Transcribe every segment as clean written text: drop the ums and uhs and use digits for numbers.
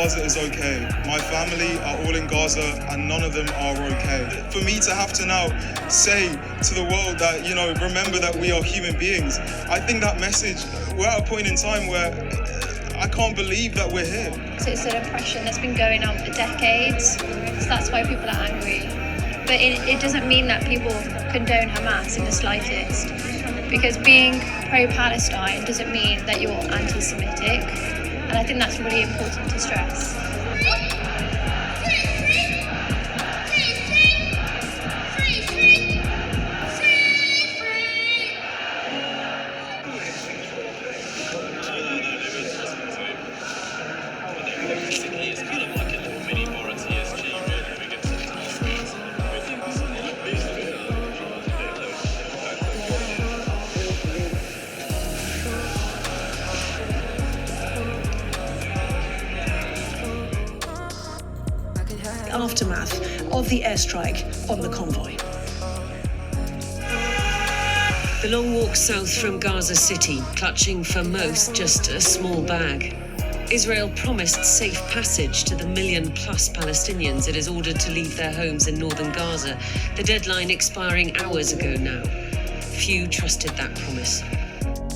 Gaza is okay. My family are all in Gaza and none of them are okay. For me to have to now say to the world that, remember that we are human beings, I think that message, we're at a point in time where I can't believe that we're here. So it's an oppression that's been going on for decades, so that's why people are angry. But it doesn't mean that people condone Hamas in the slightest, because being pro-Palestine doesn't mean that you're anti-Semitic, and I think that's really important to stress. Aftermath of the airstrike on the convoy. The long walk south from Gaza City, clutching for most just a small bag. Israel promised safe passage to the million-plus Palestinians it has ordered to leave their homes in northern Gaza, the deadline expiring hours ago now. Few trusted that promise.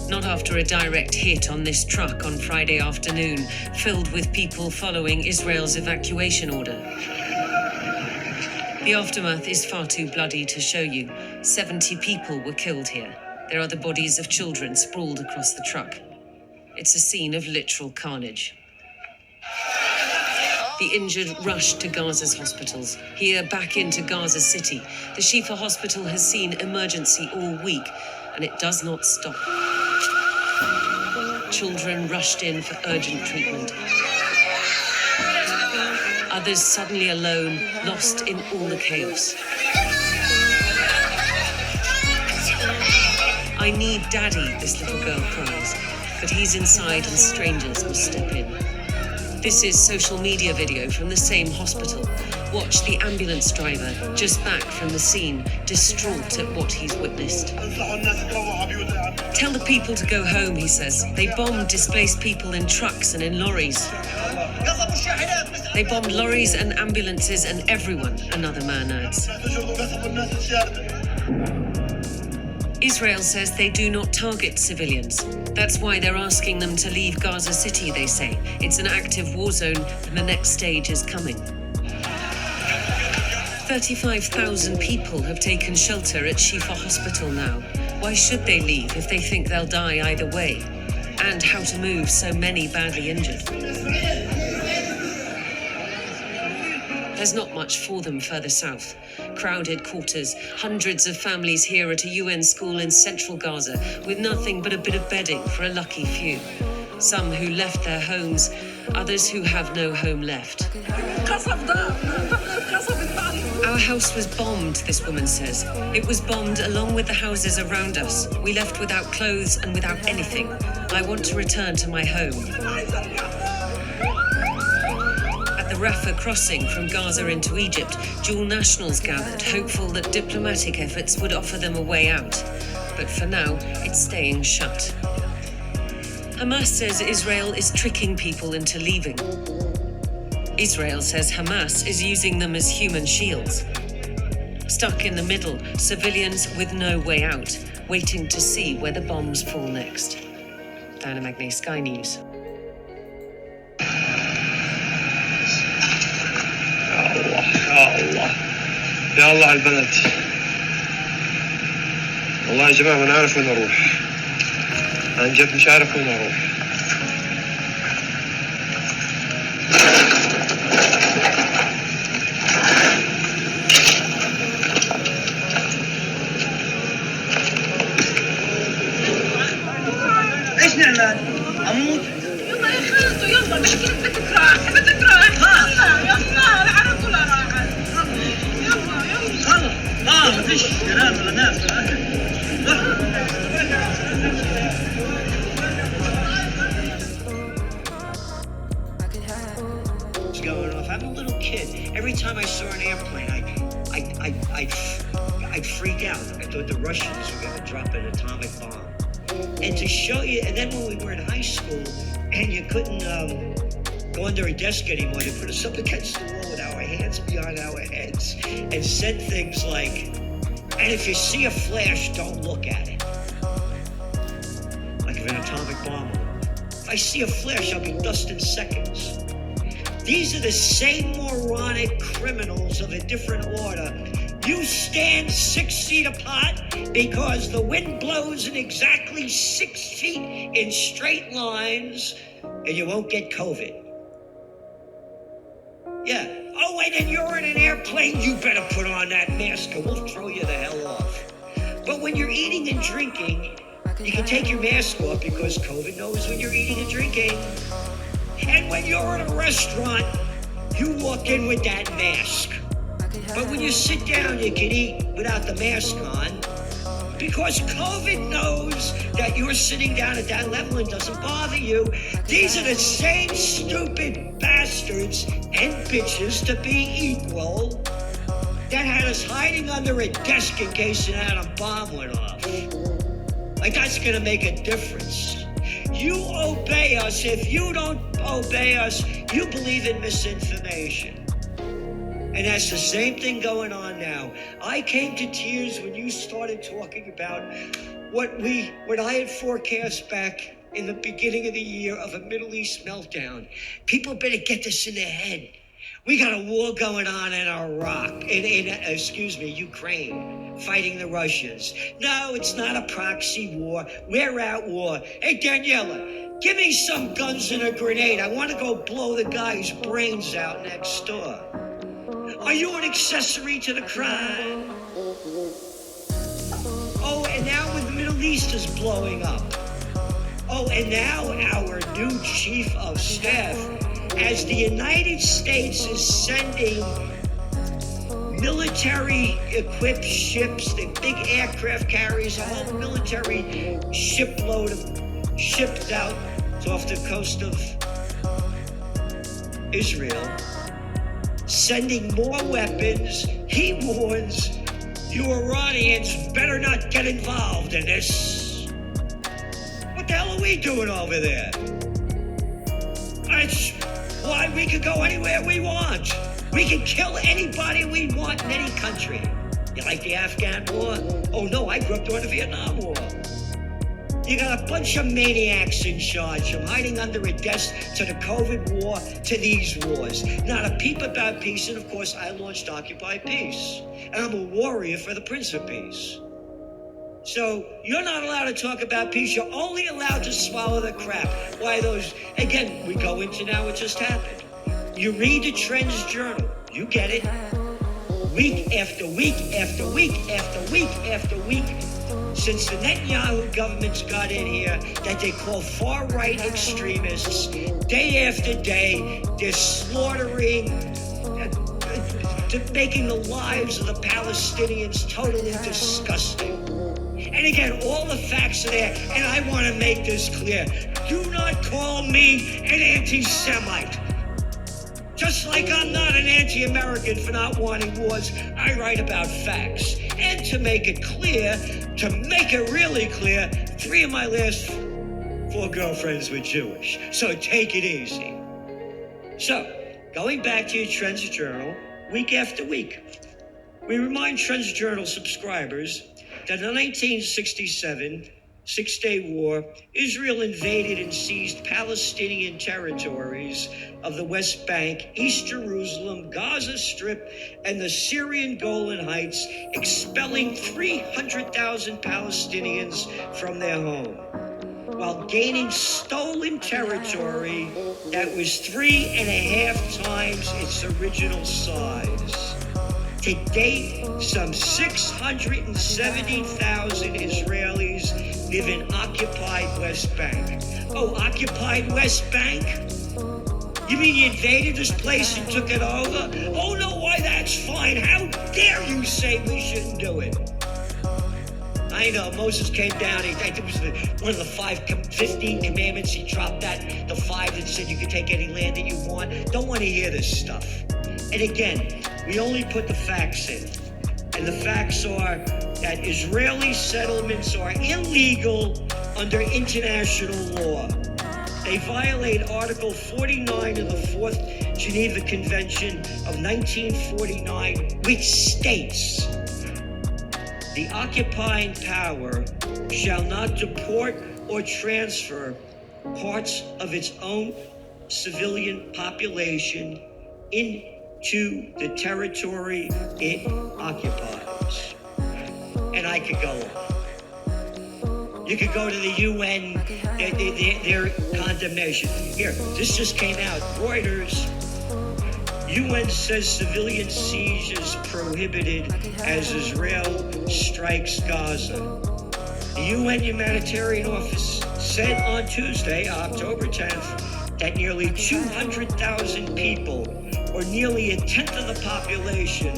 Not after a direct hit on this truck on Friday afternoon, filled with people following Israel's evacuation order. The aftermath is far too bloody to show you. 70 people were killed here. There are the bodies of children sprawled across the truck. It's a scene of literal carnage. The injured rushed to Gaza's hospitals. Here, back into Gaza City. The Shifa hospital has seen emergency all week, and it does not stop. Children rushed in for urgent treatment. Others suddenly alone, lost in all the chaos. I need daddy, this little girl cries, but he's inside and strangers must step in. This is social media video from the same hospital. Watch the ambulance driver, just back from the scene, distraught at what he's witnessed. Tell the people to go home, he says. They bombed displaced people in trucks and in lorries. They bombed lorries and ambulances and everyone, another man adds. Israel says they do not target civilians. That's why they're asking them to leave Gaza City, they say. It's an active war zone and the next stage is coming. 35,000 people have taken shelter at Shifa Hospital now. Why should they leave if they think they'll die either way? And how to move so many badly injured. There's not much for them further south. Crowded quarters, hundreds of families here at a UN school in central Gaza with nothing but a bit of bedding for a lucky few. Some who left their homes, others who have no home left. Our house was bombed, this woman says. It was bombed along with the houses around us. We left without clothes and without anything. I want to return to my home. At the Rafah crossing from Gaza into Egypt, dual nationals gathered, hopeful that diplomatic efforts would offer them a way out. But for now, it's staying shut. Hamas says Israel is tricking people into leaving. Israel says Hamas is using them as human shields. Stuck in the middle, civilians with no way out, waiting to see where the bombs fall next. Diana Magnay, Sky News. يا الله على البلد والله يا جماعة ما نعرف وين نروح عن جد مش عارف وين نروح ايش نعمل؟ اموت؟ يلا يا خالته يلا بحكي لك بدك راح يلا العرب كلها راحت يلا خلص ما فيش كلام ولا ناس What's going on? If I'm a little kid, every time I saw an airplane, I'd freak out. I thought the Russians were going to drop an atomic bomb. And to show you, and then when we were in high school, and you couldn't go under a desk anymore. They put us up against the wall with our hands behind our heads and said things like, and if you see a flash, don't look at it. Like an atomic bomb. If I see a flash, I'll be dust in seconds. These are the same moronic criminals of a different order. You stand 6 feet apart because the wind blows in exactly 6 feet in straight lines, and you won't get COVID. Yeah. Oh, and then you're in an airplane, you better put on that mask or we'll throw you the hell off. But when you're eating and drinking, you can take your mask off because COVID knows when you're eating and drinking. And when you're in a restaurant, you walk in with that mask. But when you sit down, you can eat without the mask on because COVID knows that you're sitting down at that level and doesn't bother you. These are the same stupid bastards and bitches to be equal that had us hiding under a desk in case an atom bomb went off. Like that's gonna make a difference. You obey us. If you don't obey us, you believe in misinformation. And that's the same thing going on now. I came to tears when you started talking about what I had forecast back in the beginning of the year of a Middle East meltdown. People better get this in their head. We got a war going on in Iraq, Ukraine, fighting the Russians. No, it's not a proxy war. We're at war. Hey, Daniela, give me some guns and a grenade. I want to go blow the guy's brains out next door. Are you an accessory to the crime? Oh, and now when the Middle East is blowing up. Oh, and now our new chief of staff, as the United States is sending military-equipped ships, the big aircraft carriers, a whole military shipload of ships out off the coast of Israel, sending more weapons. He warns you Iranians better not get involved in this. What the hell are we doing over there? That's why we can go anywhere we want. We can kill anybody we want in any country. You like the Afghan war? Oh no, I grew up during the Vietnam War. You got a bunch of maniacs in charge, from hiding under a desk to the COVID war to these wars. Not a peep about peace, and of course I launched Occupy Peace. And I'm a warrior for the Prince of Peace. So you're not allowed to talk about peace. You're only allowed to swallow the crap. Why those, again, we go into now what just happened. You read the Trends Journal, you get it. Week after week after week after week after week, since the Netanyahu government's got in here that they call far-right extremists, day after day, they're slaughtering, making the lives of the Palestinians totally disgusting. And again, all the facts are there, and I want to make this clear. Do not call me an anti-Semite. Just like I'm not an anti-American for not wanting wars, I write about facts. And to make it clear, to make it really clear, 3 of my last 4 girlfriends were Jewish. So take it easy. So, going back to your Trends Journal, week after week, we remind Trends Journal subscribers that in 1967, Six-Day War, Israel invaded and seized Palestinian territories of the West Bank, East Jerusalem, Gaza Strip, and the Syrian Golan Heights, expelling 300,000 Palestinians from their home, while gaining stolen territory that was 3.5 times its original size. To date, some 670,000 Israelis live in occupied West Bank. Oh, occupied West Bank? You mean you invaded this place and took it over? Oh no, why that's fine. How dare you say we shouldn't do it? I know, Moses came down, I think it was one of the 15 commandments, he dropped that, the 5 that said you could take any land that you want. Don't want to hear this stuff. And again, we only put the facts in. And the facts are that Israeli settlements are illegal under international law. They violate Article 49 of the Fourth Geneva Convention of 1949, which states, the occupying power shall not deport or transfer parts of its own civilian population into the territory it occupies. And I could go on. You could go to the UN, their condemnation. Here, this just came out. Reuters. UN says civilian siege is prohibited as Israel strikes Gaza. The UN Humanitarian Office said on Tuesday, October 10th, that nearly 200,000 people, or nearly a tenth of the population,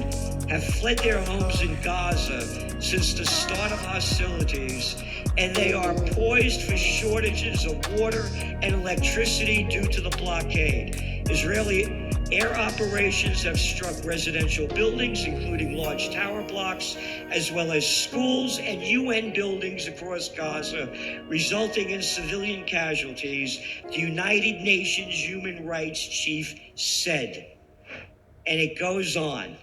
have fled their homes in Gaza since the start of hostilities, and they are poised for shortages of water and electricity due to the blockade. Israeli air operations have struck residential buildings, including large tower blocks, as well as schools and UN buildings across Gaza, resulting in civilian casualties, the United Nations Human Rights Chief said. And it goes on.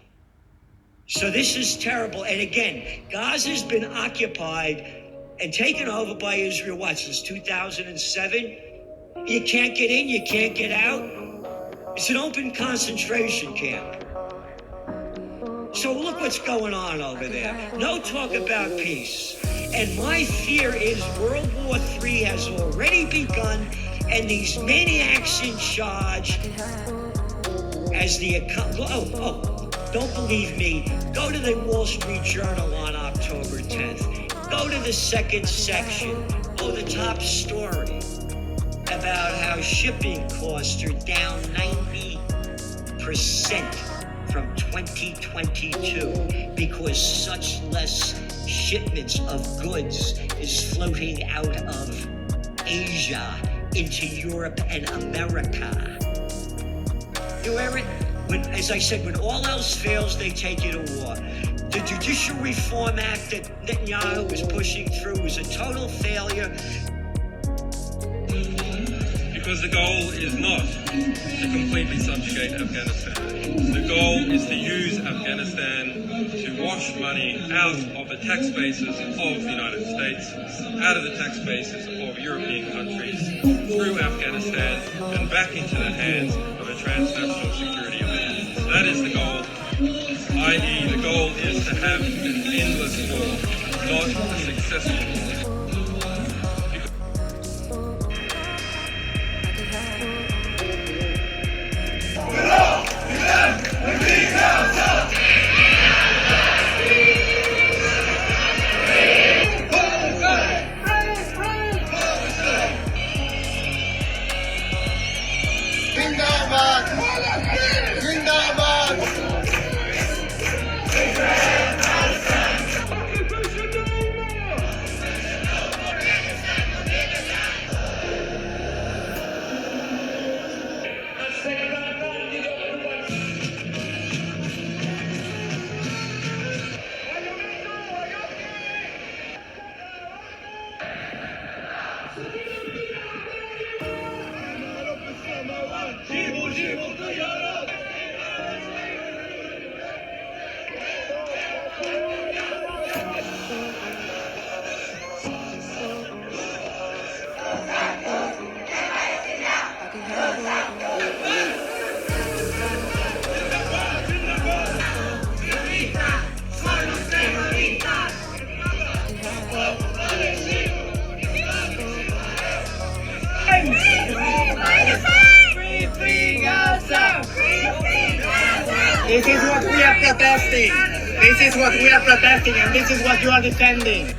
So this is terrible. And again, Gaza's been occupied and taken over by Israel, since 2007? You can't get in, you can't get out. It's an open concentration camp. So look what's going on over there. No talk about peace. And my fear is World War III has already begun, and these maniacs in charge, as the don't believe me, go to the Wall Street Journal on October 10th. Go to the second section, the top story, about how shipping costs are down 90% from 2022 because such less shipments of goods is floating out of Asia into Europe and America. You hear it? As I said, when all else fails, they take you to war. The Judicial Reform Act that Netanyahu was pushing through was a total failure. Because the goal is not to completely subjugate Afghanistan. The goal is to use Afghanistan to wash money out of the tax bases of the United States, out of the tax bases of European countries, through Afghanistan and back into the hands of a transnational security elite. That is the goal. I.e., the goal is to have an endless war, not a successful war. This is what we are protesting. This is what we are protesting, and this is what you are defending.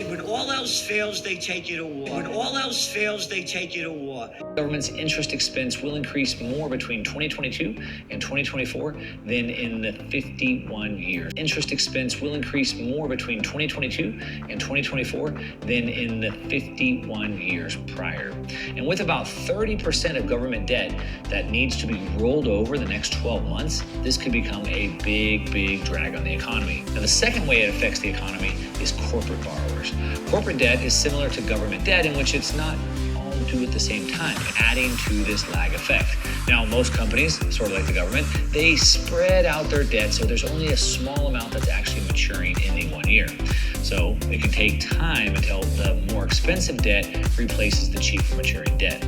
When all else fails, they take you to war. When all else fails, they take you to war. Government's interest expense will increase more between 2022 and 2024 than in the 51 years. Interest expense will increase more between 2022 and 2024 than in the 51 years prior. And with about 30% of government debt that needs to be rolled over the next 12 months, this could become a big drag on the economy. Now, the second way it affects the economy is corporate borrowers. Corporate debt is similar to government debt in which it's not don't do it at the same time, adding to this lag effect. Now, most companies, sort of like the government, they spread out their debt, so there's only a small amount that's actually maturing in the 1 year. So it can take time until the more expensive debt replaces the cheaper maturing debt.